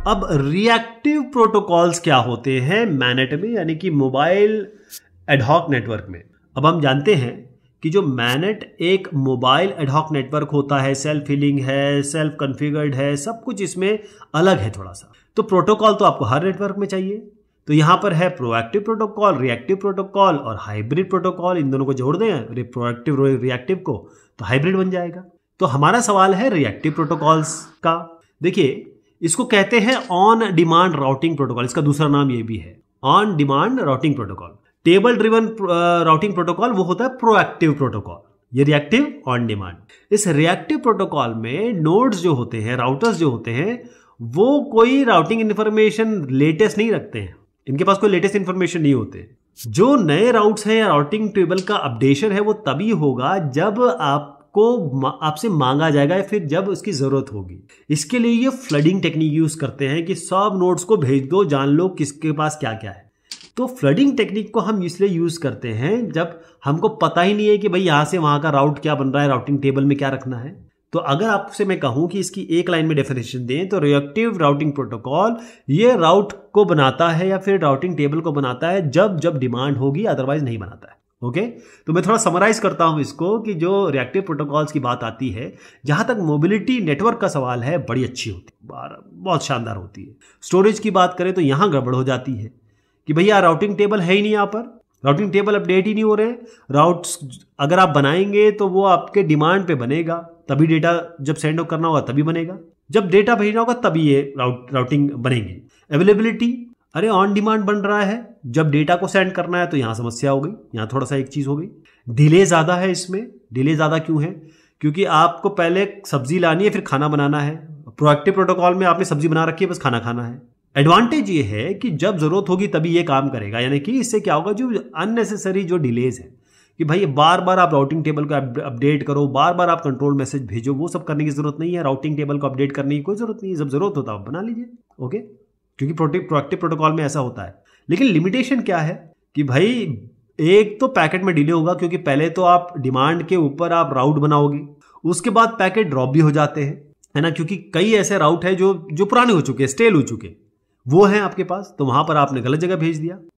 अब reactive protocols क्या होते हैं मैनेट में, यानी कि मोबाइल एडहॉक नेटवर्क में। अब हम जानते हैं कि जो मैनेट एक मोबाइल एडहॉक नेटवर्क होता है, सेल्फ हीलिंग है, सेल्फ कॉन्फ़िगर्ड है, सब कुछ इसमें अलग है थोड़ा सा। तो प्रोटोकॉल तो आपको हर नेटवर्क में चाहिए। तो यहां पर है प्रोएक्टिव प्रोटोकॉल, रिएक्टिव प्रोटोकॉल और हाइब्रिड प्रोटोकॉल। इन दोनों को जोड़ दें, प्रोएक्टिव रिएक्टिव को, तो हाइब्रिड बन जाएगा। तो हमारा सवाल है रिएक्टिव प्रोटोकॉल्स का। देखिए, इसको कहते हैं ऑन डिमांड राउटिंग प्रोटोकॉल। इसका दूसरा नाम ये भी है, on demand routing protocol. Table driven routing protocol वो होता है प्रोएक्टिव प्रोटोकॉल, ये रिएक्टिव ऑन डिमांड। इस रिएक्टिव प्रोटोकॉल में नोड्स जो होते हैं, राउटर्स जो होते हैं, वो कोई राउटिंग इंफॉर्मेशन लेटेस्ट नहीं रखते हैं, इनके पास कोई लेटेस्ट इंफॉर्मेशन नहीं होते। जो नए राउट्स हैं या राउटिंग टेबल का अपडेशन है वो तभी होगा जब आपसे मांगा जाएगा या फिर जब उसकी जरूरत होगी। इसके लिए ये फ्लडिंग टेक्निक यूज करते हैं कि सब नोड्स को भेज दो, जान लो किसके पास क्या क्या है। तो फ्लडिंग टेक्निक को हम इसलिए यूज करते हैं जब हमको पता ही नहीं है कि भाई यहां से वहां का राउट क्या बन रहा है, राउटिंग टेबल में क्या रखना है। तो अगर आपसे मैं कहूं कि इसकी एक लाइन में डेफिनेशन दें तो रिएक्टिव राउटिंग प्रोटोकॉल ये राउट को बनाता है या फिर राउटिंग टेबल को बनाता है जब जब डिमांड होगी, अदरवाइज नहीं बनाता है। ओके, तो मैं थोड़ा समराइज करता हूं इसको कि जो रिएक्टिव प्रोटोकॉल्स की बात आती है, जहां तक मोबिलिटी नेटवर्क का सवाल है, बड़ी अच्छी होती है, बहुत शानदार होती है। स्टोरेज की बात करें तो यहां गड़बड़ हो जाती है कि भैया राउटिंग टेबल है ही नहीं, यहां पर राउटिंग टेबल अपडेट ही नहीं हो रहे। राउट्स अगर आप बनाएंगे तो वो आपके डिमांड पे बनेगा, तभी डेटा जब सेंड करना होगा तभी बनेगा, जब डेटा भेजना होगा तभी ये राउटिंग बनेगी। अवेलेबिलिटी, अरे ऑन डिमांड बन रहा है, जब डेटा को सेंड करना है तो यहां समस्या हो गई, यहां थोड़ा सा एक चीज हो गई। डिले ज्यादा है इसमें। डिले ज्यादा क्यों है? क्योंकि आपको पहले सब्जी लानी है फिर खाना बनाना है। प्रोएक्टिव प्रोटोकॉल में आपने सब्जी बना रखी है, बस खाना खाना है। एडवांटेज ये है कि जब जरूरत होगी तभी ये काम करेगा, यानी कि इससे क्या होगा, जो अननेसेसरी जो डिलेज है कि भाई बार बार आप राउटिंग टेबल को अपडेट करो, बार बार आप कंट्रोल मैसेज भेजो, वो सब करने की जरूरत नहीं है। राउटिंग टेबल को अपडेट करने की कोई जरूरत नहीं है, जब जरूरत होता है आप बना लीजिए। ओके, क्योंकि प्रोएक्टिव प्रोटोकॉल में ऐसा होता है। लेकिन लिमिटेशन क्या है कि भाई एक तो पैकेट में डिले होगा, क्योंकि पहले तो आप डिमांड के ऊपर आप राउट बनाओगे, उसके बाद पैकेट ड्रॉप भी हो जाते हैं, है ना, क्योंकि कई ऐसे राउट है जो पुराने हो चुके हैं, स्टेल हो चुके, वो हैं आपके पास, तो वहां पर आपने गलत जगह भेज दिया।